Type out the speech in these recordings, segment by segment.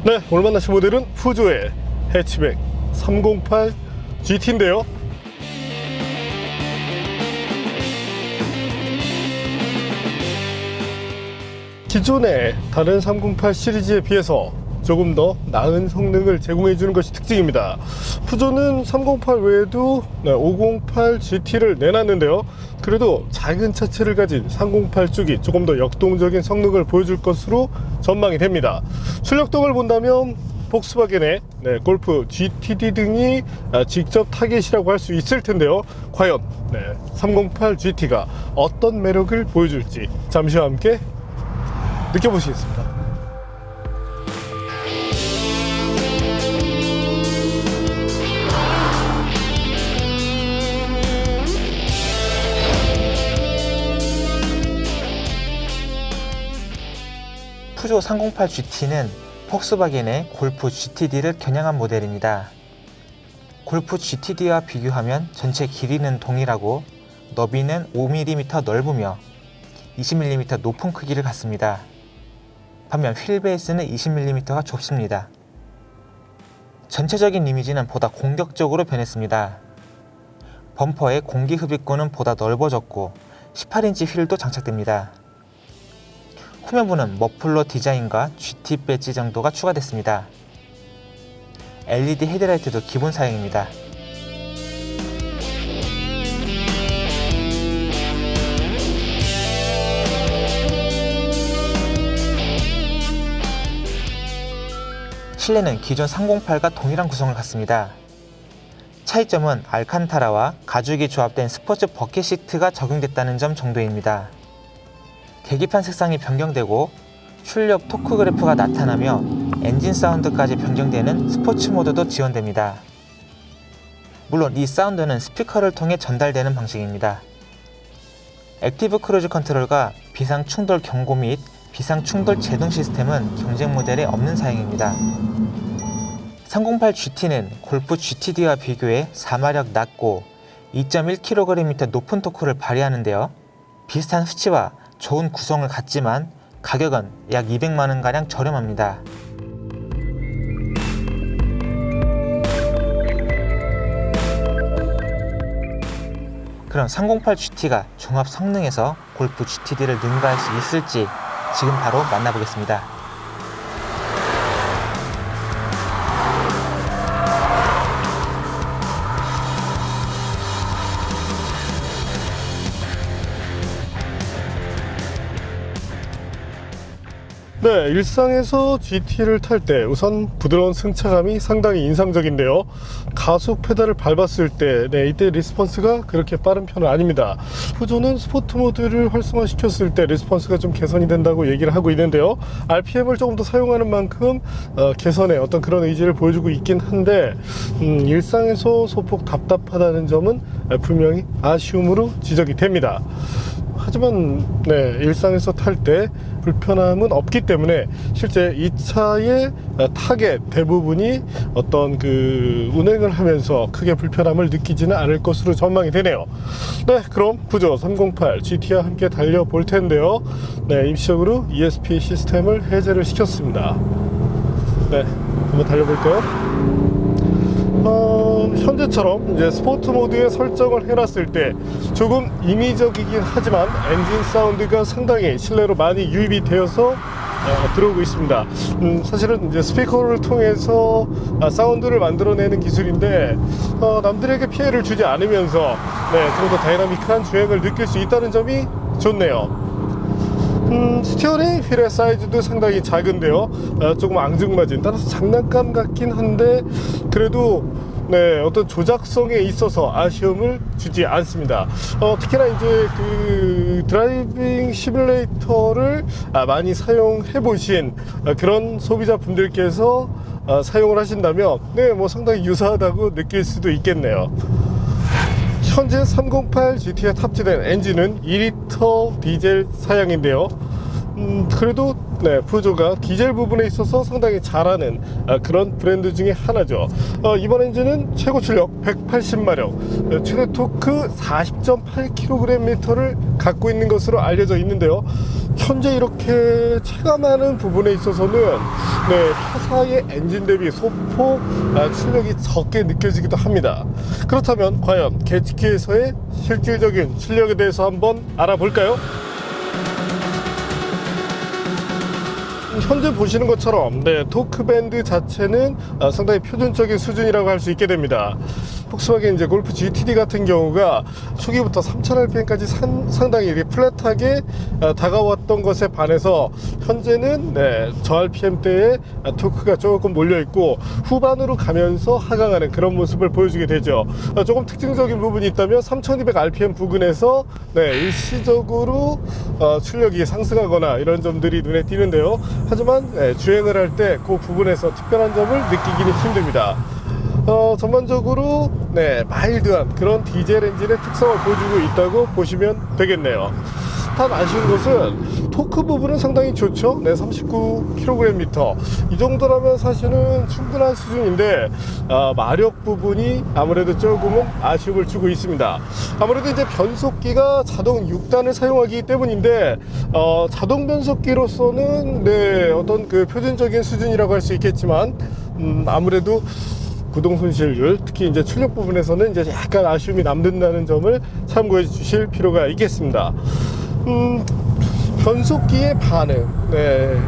네, 오늘 만나실 모델은 푸조의 해치백 308 GT인데요. 기존의 다른 308 시리즈에 비해서 조금 더 나은 성능을 제공해주는 것이 특징입니다. 푸조는 308 외에도 508 GT를 내놨는데요. 그래도 작은 차체를 가진 308 쪽이 조금 더 역동적인 성능을 보여줄 것으로 전망이 됩니다. 출력동을 본다면 폭스바겐의 골프 GTD 등이 직접 타겟이라고 할 수 있을 텐데요. 과연 308 GT가 어떤 매력을 보여줄지 잠시와 함께 느껴보시겠습니다. 푸조 308 GT는 폭스바겐의 골프 GTD를 겨냥한 모델입니다. 골프 GTD와 비교하면 전체 길이는 동일하고 너비는 5mm 넓으며 20mm 높은 크기를 갖습니다. 반면 휠 베이스는 20mm가 좁습니다. 전체적인 이미지는 보다 공격적으로 변했습니다. 범퍼의 공기 흡입구는 보다 넓어졌고 18인치 휠도 장착됩니다. 후면부는 머플러 디자인과 GT 배지 정도가 추가됐습니다. LED 헤드라이트도 기본 사양입니다. 실내는 기존 308과 동일한 구성을 갖습니다. 차이점은 알칸타라와 가죽이 조합된 스포츠 버켓 시트가 적용됐다는 점 정도입니다. 계기판 색상이 변경되고 출력 토크 그래프가 나타나며 엔진 사운드까지 변경되는 스포츠 모드도 지원됩니다. 물론 이 사운드는 스피커를 통해 전달되는 방식입니다. 액티브 크루즈 컨트롤과 비상 충돌 경고 및 비상 충돌 제동 시스템은 경쟁 모델에 없는 사양입니다. 308 GT는 골프 GTD와 비교해 사마력 낮고 2.1kgm 높은 토크를 발휘하는데요. 비슷한 수치와 좋은 구성을 갖지만 가격은 약 200만원가량 저렴합니다. 그럼 308 GT가 종합 성능에서 골프 GTD를 능가할 수 있을지 지금 바로 만나보겠습니다. 네, 일상에서 GT를 탈 때 우선 부드러운 승차감이 상당히 인상적인데요. 가속 페달을 밟았을 때 이때 리스폰스가 그렇게 빠른 편은 아닙니다. 푸조는 스포트 모드를 활성화시켰을 때 리스폰스가 좀 개선이 된다고 얘기를 하고 있는데요. RPM을 조금 더 사용하는 만큼 개선의 어떤 그런 의지를 보여주고 있긴 한데 일상에서 소폭 답답하다는 점은 분명히 아쉬움으로 지적이 됩니다. 하지만 일상에서 탈 때 불편함은 없기 때문에 실제 이 차의 타겟 대부분이 어떤 운행을 하면서 크게 불편함을 느끼지는 않을 것으로 전망이 되네요. 네, 그럼 푸조 308 GT와 함께 달려볼 텐데요. 임시적으로 ESP 시스템을 해제를 시켰습니다. 한번 달려볼까요? 현재처럼 이제 스포츠 모드에 설정을 해놨을 때 조금 인위적이긴 하지만 엔진 사운드가 상당히 실내로 많이 유입이 되어서 들어오고 있습니다. 사실은 이제 스피커를 통해서 사운드를 만들어내는 기술인데 남들에게 피해를 주지 않으면서 좀 더 다이나믹한 주행을 느낄 수 있다는 점이 좋네요. 스티어링 휠의 사이즈도 상당히 작은데요. 조금 앙증맞은, 따라서 장난감 같긴 한데 그래도 어떤 조작성에 있어서 아쉬움을 주지 않습니다. 특히나 이제 드라이빙 시뮬레이터를 많이 사용해 보신 그런 소비자 분들께서 사용을 하신다면 상당히 유사하다고 느낄 수도 있겠네요. 현재 308 GT에 탑재된 엔진은 2리터 디젤 사양인데요. 그래도 네, 푸조가 디젤 부분에 있어서 상당히 잘하는 그런 브랜드 중에 하나죠. 이번 엔진은 최고 출력 180마력, 최대 토크 40.8kgm를 갖고 있는 것으로 알려져 있는데요. 현재 이렇게 체감하는 부분에 있어서는 네, 타사의 엔진 대비 소폭 출력이 적게 느껴지기도 합니다. 그렇다면 과연 개츠키에서의 실질적인 출력에 대해서 한번 알아볼까요? 현재 보시는 것처럼 네, 토크 밴드 자체는 상당히 표준적인 수준이라고 할 수 있게 됩니다. 폭스바겐 이제 골프 GTD 같은 경우가 초기부터 3000rpm까지 상당히 이렇게 플랫하게 다가왔던 것에 반해서 현재는 네, 저 RPM대에 토크가 조금 몰려 있고 후반으로 가면서 하강하는 그런 모습을 보여주게 되죠. 조금 특징적인 부분이 있다면 3200rpm 부근에서 네, 일시적으로 출력이 상승하거나 이런 점들이 눈에 띄는데요. 하지만 네, 주행을 할 때 그 부분에서 특별한 점을 느끼기는 힘듭니다. 전반적으로 네, 마일드한 그런 디젤 엔진의 특성을 보여주고 있다고 보시면 되겠네요. 단 아쉬운 것은 토크 부분은 상당히 좋죠. 네, 39kgm 이 정도라면 사실은 충분한 수준인데 마력 부분이 아무래도 조금은 아쉬움을 주고 있습니다. 아무래도 이제 변속기가 자동 6단을 사용하기 때문인데 자동 변속기로서는 네, 어떤 그 표준적인 수준이라고 할 수 있겠지만 아무래도 구동 손실률, 특히 이제 출력 부분에서는 이제 약간 아쉬움이 남는다는 점을 참고해 주실 필요가 있겠습니다. 변속기의 반응, 네,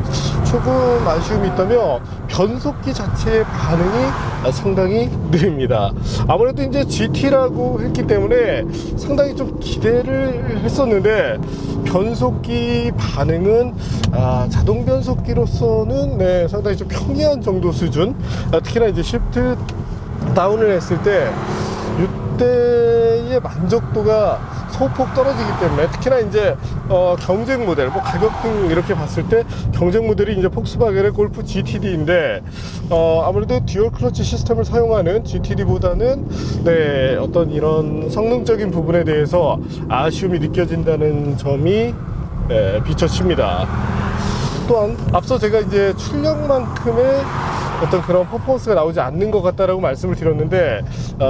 조금 아쉬움이 있다면 변속기 자체의 반응이 상당히 느립니다. 아무래도 이제 GT라고 했기 때문에 상당히 좀 기대를 했었는데 변속기 반응은 자동 변속기로서는 네, 상당히 좀 평이한 정도 수준. 특히나 이제 시프트 다운을 했을 때 이때의 만족도가 소폭 떨어지기 때문에 특히나 이제 경쟁 모델, 뭐 가격 등 이렇게 봤을 때 경쟁 모델이 이제 폭스바겐의 골프 GTD인데 아무래도 듀얼 클러치 시스템을 사용하는 GTD보다는 네, 어떤 이런 성능적인 부분에 대해서 아쉬움이 느껴진다는 점이 네, 비춰집니다. 또한 앞서 제가 이제 출력만큼의 어떤 그런 퍼포먼스가 나오지 않는 것 같다라고 말씀을 드렸는데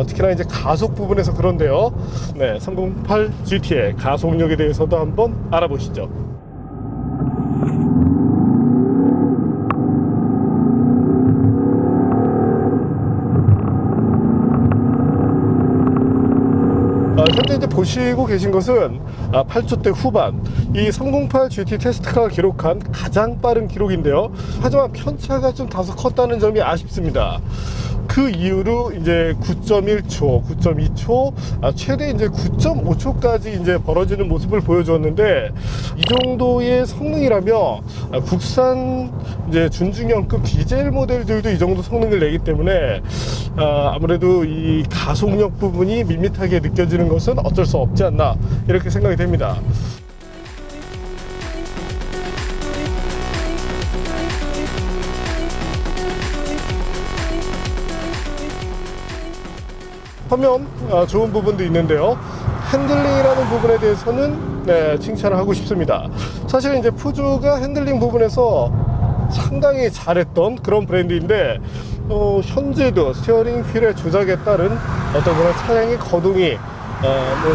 특히나 이제 가속 부분에서 그런데요. 네, 308 GT의 가속력에 대해서도 한번 알아보시죠. 현재 이제 보시고 계신 것은 8초대 후반 이 308 GT 테스트카가 기록한 가장 빠른 기록인데요. 하지만 편차가 좀 다소 컸다는 점이 아쉽습니다. 그 이후로 이제 9.1초, 9.2초, 최대 이제 9.5초까지 이제 벌어지는 모습을 보여주었는데 이 정도의 성능이라면 국산 이제 준중형급 디젤 모델들도 이 정도 성능을 내기 때문에 아무래도 이 가속력 부분이 밋밋하게 느껴지는 것은 어쩔 수 없지 않나 이렇게 생각이 됩니다. 하면 좋은 부분도 있는데요. 핸들링이라는 부분에 대해서는 네, 칭찬을 하고 싶습니다. 사실 이제 푸조가 핸들링 부분에서 상당히 잘했던 그런 브랜드인데 현재도 스티어링 휠의 조작에 따른 어떤 그런 차량의 거동이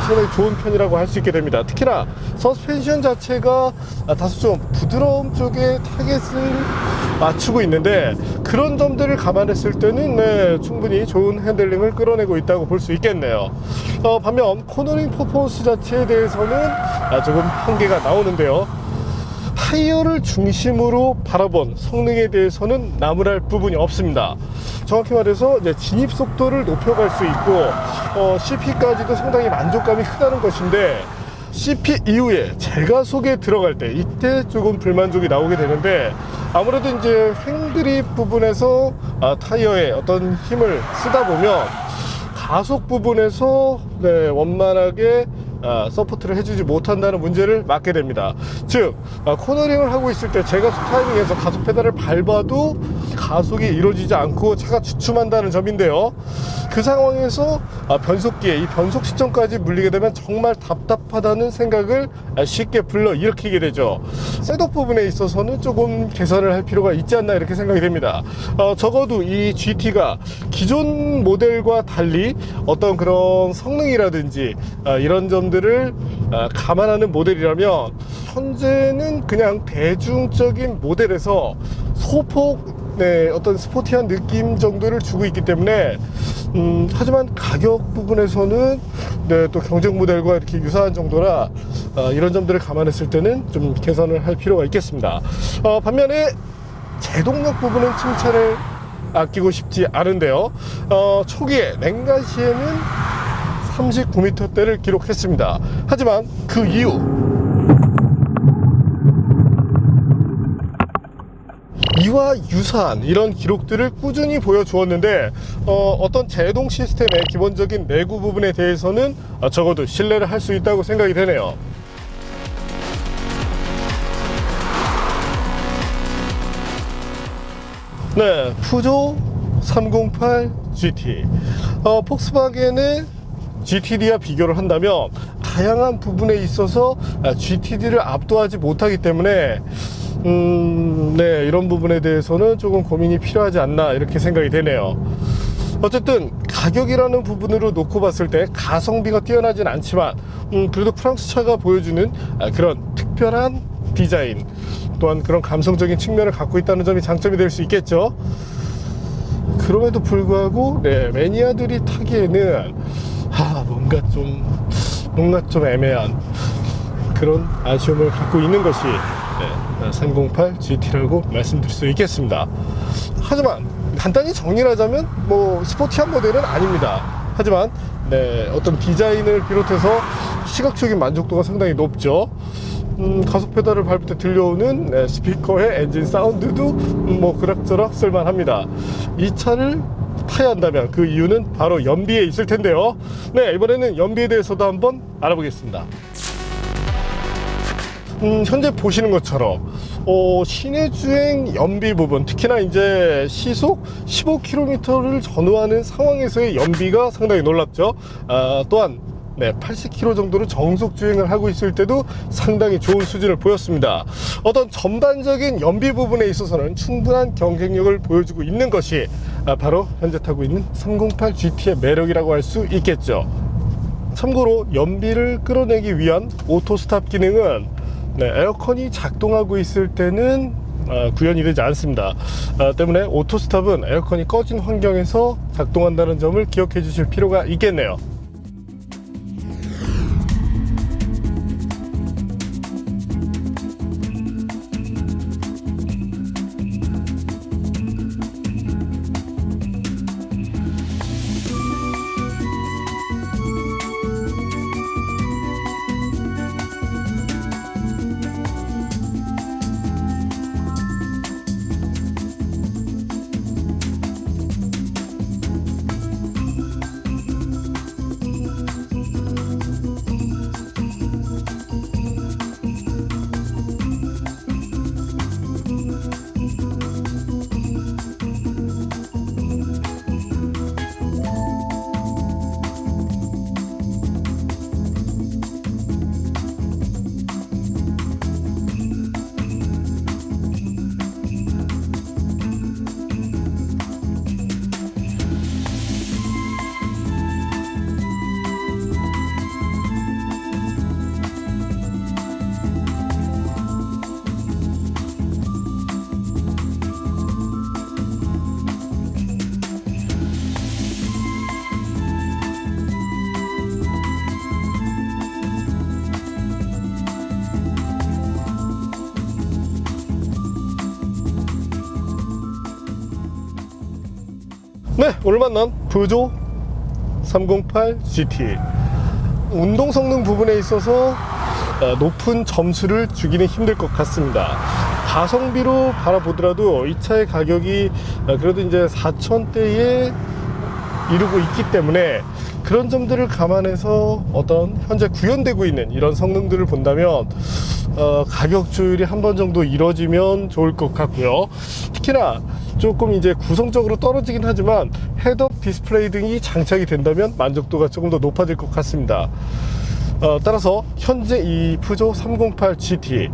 상당히 좋은 편이라고 할 수 있게 됩니다. 특히나 서스펜션 자체가 다소 좀 부드러움 쪽에 타겟을 맞추고 있는데 그런 점들을 감안했을 때는 네, 충분히 좋은 핸들링을 끌어내고 있다고 볼 수 있겠네요. 반면 코너링 퍼포먼스 자체에 대해서는 조금 한계가 나오는데요. 타이어를 중심으로 바라본 성능에 대해서는 나무랄 부분이 없습니다. 정확히 말해서 이제 진입 속도를 높여갈 수 있고 CP까지도 상당히 만족감이 크다는 것인데 CP 이후에 제가속에 들어갈 때 이때 조금 불만족이 나오게 되는데 아무래도 이제 횡드립 부분에서 타이어에 어떤 힘을 쓰다 보면 가속 부분에서 네, 원만하게 서포트를 해주지 못한다는 문제를 맞게 됩니다. 즉 코너링을 하고 있을 때 제가속 타이밍에서 가속 페달을 밟아도 가속이 이루어지지 않고 차가 주춤한다는 점인데요. 그 상황에서 변속기에 이 변속 시점까지 물리게 되면 정말 답답하다는 생각을 쉽게 불러일으키게 되죠. 셋업 부분에 있어서는 조금 개선을 할 필요가 있지 않나 이렇게 생각이 됩니다. 적어도 이 GT가 기존 모델과 달리 어떤 그런 성능이라든지 이런 점들을 감안하는 모델이라면 현재는 그냥 대중적인 모델에서 소폭 어떤 스포티한 느낌 정도를 주고 있기 때문에 하지만 가격 부분에서는 또 경쟁 모델과 이렇게 유사한 정도라 이런 점들을 감안했을 때는 좀 개선을 할 필요가 있겠습니다. 반면에 제동력 부분은 칭찬을 아끼고 싶지 않은데요. 초기에 냉각시에는 39m대를 기록했습니다. 하지만 그 이후 이와 유사한 이런 기록들을 꾸준히 보여주었는데 어떤 제동 시스템의 기본적인 내구 부분에 대해서는 적어도 신뢰를 할 수 있다고 생각이 되네요. 네, 푸조 308 GT 폭스바겐의 GTD와 비교를 한다면 다양한 부분에 있어서 GTD를 압도하지 못하기 때문에 네, 이런 부분에 대해서는 조금 고민이 필요하지 않나 이렇게 생각이 되네요. 어쨌든 가격이라는 부분으로 놓고 봤을 때 가성비가 뛰어나진 않지만 그래도 프랑스 차가 보여주는 그런 특별한 디자인 또한 그런 감성적인 측면을 갖고 있다는 점이 장점이 될 수 있겠죠. 그럼에도 불구하고 네, 매니아들이 타기에는 뭔가 좀 애매한 그런 아쉬움을 갖고 있는 것이 308 GT라고 말씀드릴 수 있겠습니다. 하지만 간단히 정리를 하자면 뭐 스포티한 모델은 아닙니다. 하지만 네, 어떤 디자인을 비롯해서 시각적인 만족도가 상당히 높죠. 가속 페달을 밟을 때 들려오는 스피커의 엔진 사운드도 뭐 그럭저럭 쓸만합니다. 이 차를 타야 한다면 그 이유는 바로 연비에 있을 텐데요. 네, 이번에는 연비에 대해서도 한번 알아보겠습니다. 현재 보시는 것처럼 시내 주행 연비 부분, 특히나 이제 시속 15km를 전후하는 상황에서의 연비가 상당히 놀랍죠. 또한 80km 정도로 정속 주행을 하고 있을 때도 상당히 좋은 수준을 보였습니다. 어떤 전반적인 연비 부분에 있어서는 충분한 경쟁력을 보여주고 있는 것이 바로 현재 타고 있는 308 GT의 매력이라고 할 수 있겠죠. 참고로 연비를 끌어내기 위한 오토 스탑 기능은 에어컨이 작동하고 있을 때는 구현이 되지 않습니다. 때문에 오토 스탑은 에어컨이 꺼진 환경에서 작동한다는 점을 기억해 주실 필요가 있겠네요. 네, 오늘 만난 푸조 308 GT 운동 성능 부분에 있어서 높은 점수를 주기는 힘들 것 같습니다. 가성비로 바라보더라도 이 차의 가격이 그래도 이제 4,000대에 이르고 있기 때문에 그런 점들을 감안해서 어떤 현재 구현되고 있는 이런 성능들을 본다면 가격 조율이 한 번 정도 이뤄지면 좋을 것 같고요. 특히나 조금 이제 구성적으로 떨어지긴 하지만 헤드업 디스플레이 등이 장착이 된다면 만족도가 조금 더 높아질 것 같습니다. 따라서 현재 이 푸조 308 GT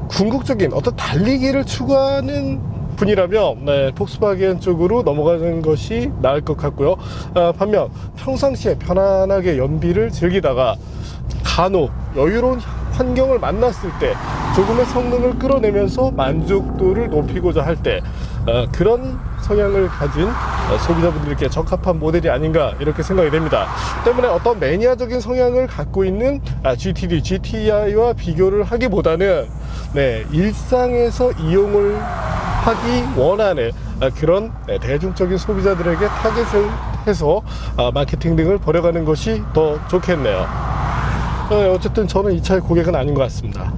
궁극적인 어떤 달리기를 추구하는 분이라면 폭스바겐 쪽으로 넘어가는 것이 나을 것 같고요. 반면 평상시에 편안하게 연비를 즐기다가 간혹 여유로운 환경을 만났을 때 조금의 성능을 끌어내면서 만족도를 높이고자 할 때 그런 성향을 가진 소비자분들께 적합한 모델이 아닌가 이렇게 생각이 됩니다. 때문에 어떤 매니아적인 성향을 갖고 있는 GTD, GTI와 비교를 하기보다는 일상에서 이용을 하기 원하는 그런 대중적인 소비자들에게 타겟을 해서 마케팅 등을 벌여가는 것이 더 좋겠네요. 어쨌든 저는 이 차의 고객은 아닌 것 같습니다.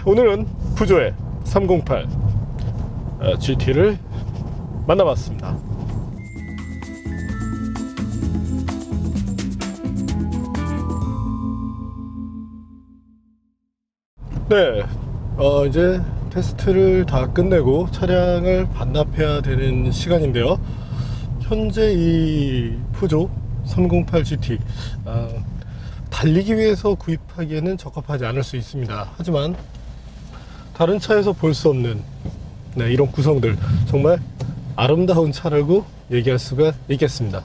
오늘은 푸조의 308 GT를 만나봤습니다. 이제 테스트를 다 끝내고 차량을 반납해야 되는 시간인데요. 현재 이 푸조 308 GT 달리기 위해서 구입하기에는 적합하지 않을 수 있습니다. 하지만 다른 차에서 볼 수 없는 이런 구성들 정말 아름다운 차라고 얘기할 수가 있겠습니다.